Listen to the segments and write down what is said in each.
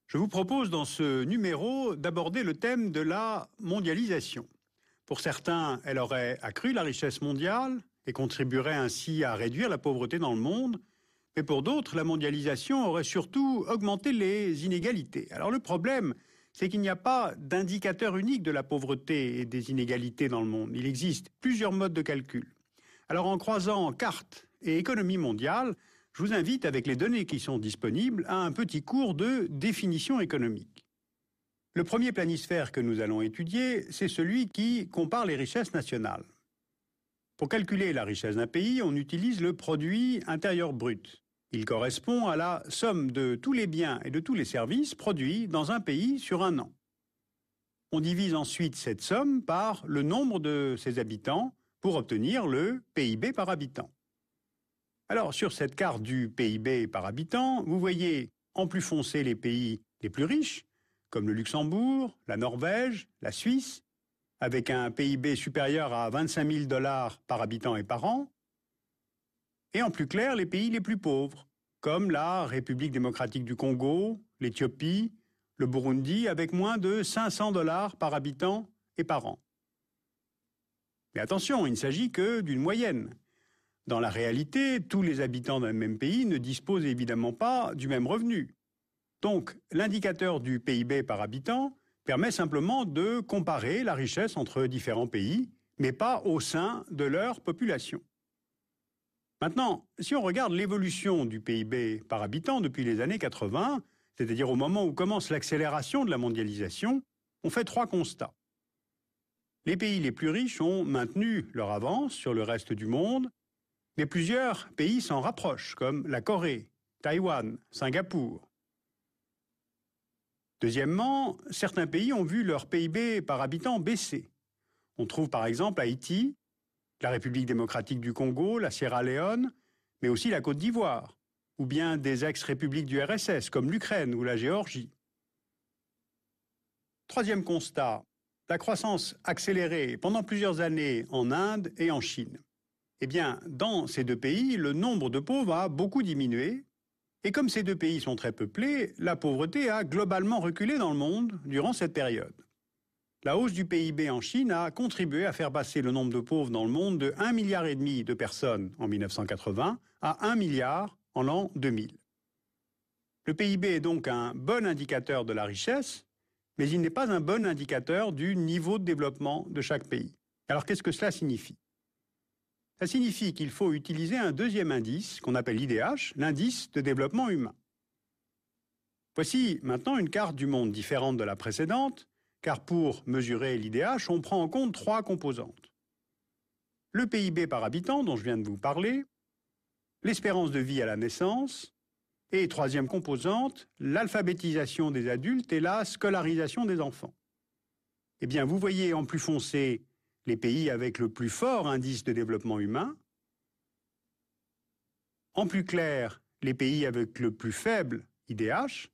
Je vous propose dans ce numéro d'aborder le thème de la mondialisation. Pour certains, elle aurait accru la richesse mondiale et contribuerait ainsi à réduire la pauvreté dans le monde. Mais pour d'autres, la mondialisation aurait surtout augmenté les inégalités. Alors le problème, c'est qu'il n'y a pas d'indicateur unique de la pauvreté et des inégalités dans le monde. Il existe plusieurs modes de calcul. Alors en croisant cartes et économie mondiale, je vous invite, avec les données qui sont disponibles, à un petit cours de définition économique. Le premier planisphère que nous allons étudier, c'est celui qui compare les richesses nationales. Pour calculer la richesse d'un pays, on utilise le produit intérieur brut. Il correspond à la somme de tous les biens et de tous les services produits dans un pays sur un an. On divise ensuite cette somme par le nombre de ses habitants pour obtenir le PIB par habitant. Alors, sur cette carte du PIB par habitant, vous voyez en plus foncé les pays les plus riches, comme le Luxembourg, la Norvège, la Suisse, avec un PIB supérieur à 25 000 $ par habitant et par an, et en plus clair, les pays les plus pauvres, comme la République démocratique du Congo, l'Éthiopie, le Burundi, avec moins de 500 $ par habitant et par an. Mais attention, il ne s'agit que d'une moyenne. Dans la réalité, tous les habitants d'un même pays ne disposent évidemment pas du même revenu. Donc, l'indicateur du PIB par habitant permet simplement de comparer la richesse entre différents pays, mais pas au sein de leur population. Maintenant, si on regarde l'évolution du PIB par habitant depuis les années 80, c'est-à-dire au moment où commence l'accélération de la mondialisation, on fait trois constats. Les pays les plus riches ont maintenu leur avance sur le reste du monde, mais plusieurs pays s'en rapprochent, comme la Corée, Taïwan, Singapour. Deuxièmement, certains pays ont vu leur PIB par habitant baisser. On trouve par exemple Haïti, la République démocratique du Congo, la Sierra Leone, mais aussi la Côte d'Ivoire, ou bien des ex-républiques du RSS, comme l'Ukraine ou la Géorgie. Troisième constat, la croissance accélérée pendant plusieurs années en Inde et en Chine. Eh bien, dans ces deux pays, le nombre de pauvres a beaucoup diminué, et comme ces deux pays sont très peuplés, la pauvreté a globalement reculé dans le monde durant cette période. La hausse du PIB en Chine a contribué à faire passer le nombre de pauvres dans le monde de 1,5 milliard de personnes en 1980 à 1 milliard en l'an 2000. Le PIB est donc un bon indicateur de la richesse, mais il n'est pas un bon indicateur du niveau de développement de chaque pays. Alors qu'est-ce que cela signifie ? Ça signifie qu'il faut utiliser un deuxième indice qu'on appelle l'IDH, l'indice de développement humain. Voici maintenant une carte du monde différente de la précédente, car pour mesurer l'IDH, on prend en compte trois composantes. Le PIB par habitant, dont je viens de vous parler, l'espérance de vie à la naissance, et troisième composante, l'alphabétisation des adultes et la scolarisation des enfants. Eh bien, vous voyez en plus foncé les pays avec le plus fort indice de développement humain, en plus clair, les pays avec le plus faible IDH,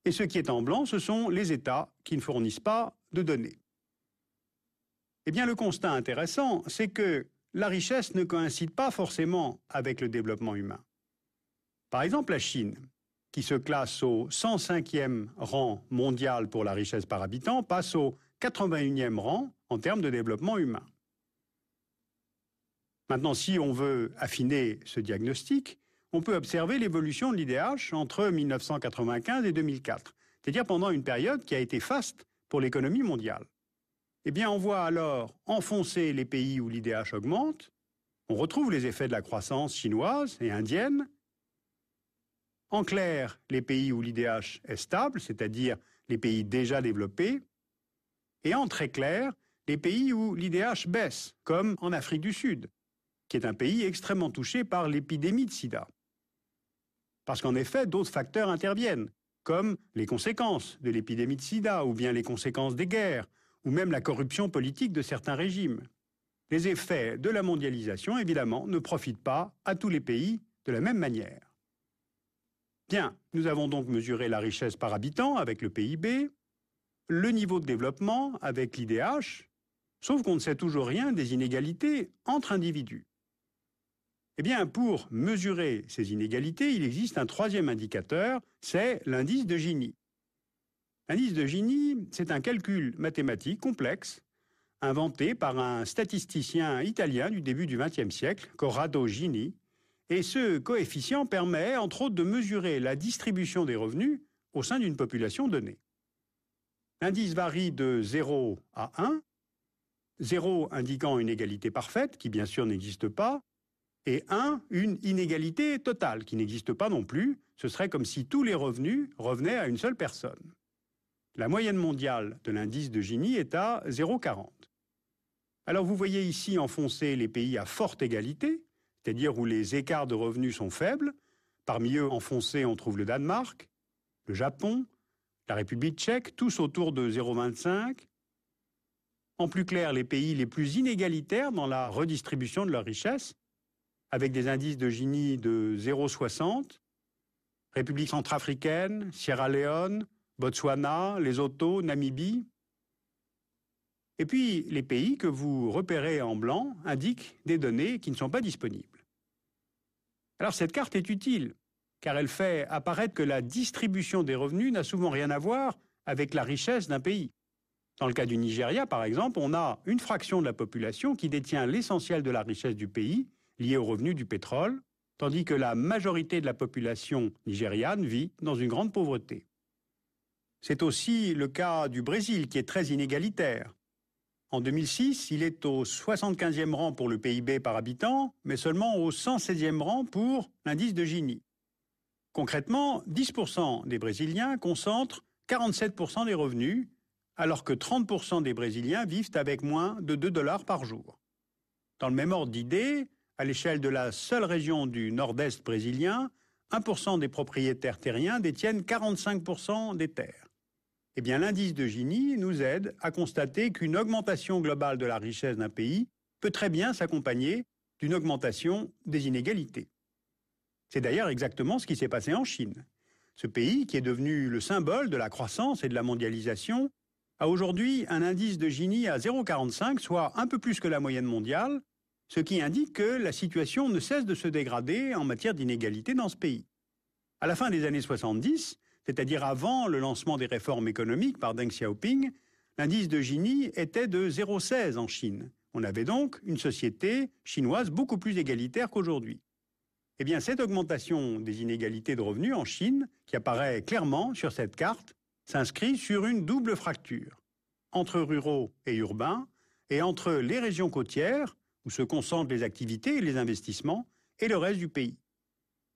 et ce qui est en blanc, ce sont les États qui ne fournissent pas de données. Eh bien, le constat intéressant, c'est que la richesse ne coïncide pas forcément avec le développement humain. Par exemple, la Chine, qui se classe au 105e rang mondial pour la richesse par habitant, passe au 81e rang en termes de développement humain. Maintenant, si on veut affiner ce diagnostic, on peut observer l'évolution de l'IDH entre 1995 et 2004, c'est-à-dire pendant une période qui a été faste pour l'économie mondiale. Eh bien, on voit alors enfoncer les pays où l'IDH augmente, on retrouve les effets de la croissance chinoise et indienne. En clair, les pays où l'IDH est stable, c'est-à-dire les pays déjà développés, et en très clair, les pays où l'IDH baisse, comme en Afrique du Sud, qui est un pays extrêmement touché par l'épidémie de sida. Parce qu'en effet, d'autres facteurs interviennent, comme les conséquences de l'épidémie de sida, ou bien les conséquences des guerres, ou même la corruption politique de certains régimes. Les effets de la mondialisation, évidemment, ne profitent pas à tous les pays de la même manière. Bien, nous avons donc mesuré la richesse par habitant avec le PIB, le niveau de développement avec l'IDH, sauf qu'on ne sait toujours rien des inégalités entre individus. Eh bien, pour mesurer ces inégalités, il existe un troisième indicateur, c'est l'indice de Gini. L'indice de Gini, c'est un calcul mathématique complexe inventé par un statisticien italien du début du XXe siècle, Corrado Gini, et ce coefficient permet, entre autres, de mesurer la distribution des revenus au sein d'une population donnée. L'indice varie de 0 à 1, 0 indiquant une égalité parfaite, qui bien sûr n'existe pas, et 1, une inégalité totale, qui n'existe pas non plus. Ce serait comme si tous les revenus revenaient à une seule personne. La moyenne mondiale de l'indice de Gini est à 0,40. Alors vous voyez ici enfoncer les pays à forte égalité, c'est-à-dire où les écarts de revenus sont faibles. Parmi eux, enfoncés, on trouve le Danemark, le Japon, la République tchèque, tous autour de 0,25. En plus clair, les pays les plus inégalitaires dans la redistribution de leur richesse, avec des indices de Gini de 0,60, République centrafricaine, Sierra Leone, Botswana, Lesotho, Namibie. Et puis, les pays que vous repérez en blanc indiquent des données qui ne sont pas disponibles. Alors, cette carte est utile, car elle fait apparaître que la distribution des revenus n'a souvent rien à voir avec la richesse d'un pays. Dans le cas du Nigeria, par exemple, on a une fraction de la population qui détient l'essentiel de la richesse du pays, liée aux revenus du pétrole, tandis que la majorité de la population nigériane vit dans une grande pauvreté. C'est aussi le cas du Brésil, qui est très inégalitaire. En 2006, il est au 75e rang pour le PIB par habitant, mais seulement au 116e rang pour l'indice de Gini. Concrètement, 10% des Brésiliens concentrent 47% des revenus, alors que 30% des Brésiliens vivent avec moins de 2 $ par jour. Dans le même ordre d'idée, à l'échelle de la seule région du nord-est brésilien, 1% des propriétaires terriens détiennent 45% des terres. Eh bien, l'indice de Gini nous aide à constater qu'une augmentation globale de la richesse d'un pays peut très bien s'accompagner d'une augmentation des inégalités. C'est d'ailleurs exactement ce qui s'est passé en Chine. Ce pays, qui est devenu le symbole de la croissance et de la mondialisation, a aujourd'hui un indice de Gini à 0,45, soit un peu plus que la moyenne mondiale, ce qui indique que la situation ne cesse de se dégrader en matière d'inégalité dans ce pays. À la fin des années 70, c'est-à-dire avant le lancement des réformes économiques par Deng Xiaoping, l'indice de Gini était de 0,16 en Chine. On avait donc une société chinoise beaucoup plus égalitaire qu'aujourd'hui. Eh bien, cette augmentation des inégalités de revenus en Chine, qui apparaît clairement sur cette carte, s'inscrit sur une double fracture, entre ruraux et urbains, et entre les régions côtières, où se concentrent les activités et les investissements, et le reste du pays.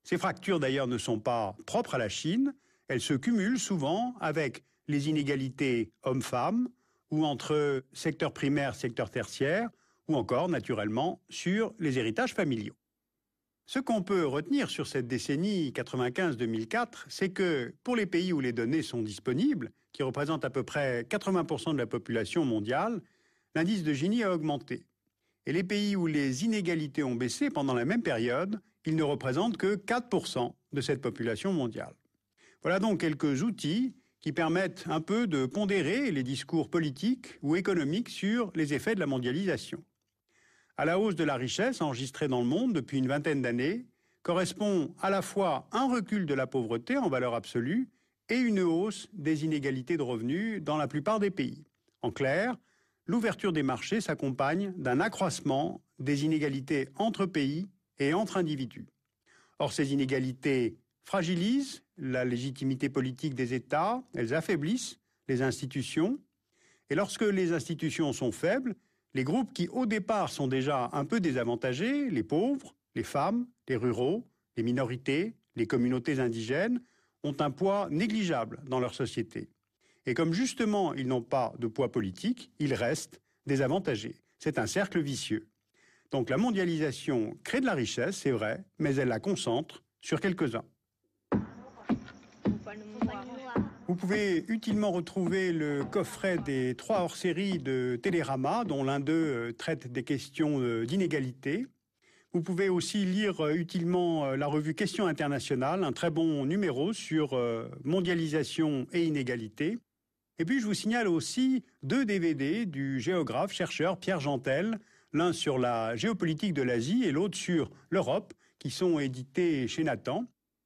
Ces fractures, d'ailleurs, ne sont pas propres à la Chine. Elles se cumulent souvent avec les inégalités hommes-femmes, ou entre secteur primaire, secteur tertiaire, ou encore, naturellement, sur les héritages familiaux. Ce qu'on peut retenir sur cette décennie 95-2004, c'est que pour les pays où les données sont disponibles, qui représentent à peu près 80% de la population mondiale, l'indice de Gini a augmenté. Et les pays où les inégalités ont baissé pendant la même période, ils ne représentent que 4% de cette population mondiale. Voilà donc quelques outils qui permettent un peu de pondérer les discours politiques ou économiques sur les effets de la mondialisation. À la hausse de la richesse enregistrée dans le monde depuis une vingtaine d'années correspond à la fois un recul de la pauvreté en valeur absolue et une hausse des inégalités de revenus dans la plupart des pays. En clair, l'ouverture des marchés s'accompagne d'un accroissement des inégalités entre pays et entre individus. Or, ces inégalités fragilisent la légitimité politique des États, elles affaiblissent les institutions, et lorsque les institutions sont faibles, les groupes qui au départ sont déjà un peu désavantagés, les pauvres, les femmes, les ruraux, les minorités, les communautés indigènes, ont un poids négligeable dans leur société. Et comme justement ils n'ont pas de poids politique, ils restent désavantagés. C'est un cercle vicieux. Donc la mondialisation crée de la richesse, c'est vrai, mais elle la concentre sur quelques-uns. Vous pouvez utilement retrouver le coffret des 3 hors-séries de Télérama, dont l'un d'eux traite des questions d'inégalité. Vous pouvez aussi lire utilement la revue Questions internationales, un très bon numéro sur mondialisation et inégalité. Et puis je vous signale aussi 2 DVD du géographe-chercheur Pierre Gentel, l'un sur la géopolitique de l'Asie et l'autre sur l'Europe, qui sont édités chez Nathan.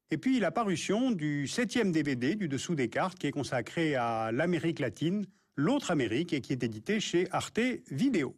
Et puis la parution du 7e DVD du Dessous des cartes, qui est consacré à l'Amérique latine, l'autre Amérique, et qui est édité chez Arte Vidéo.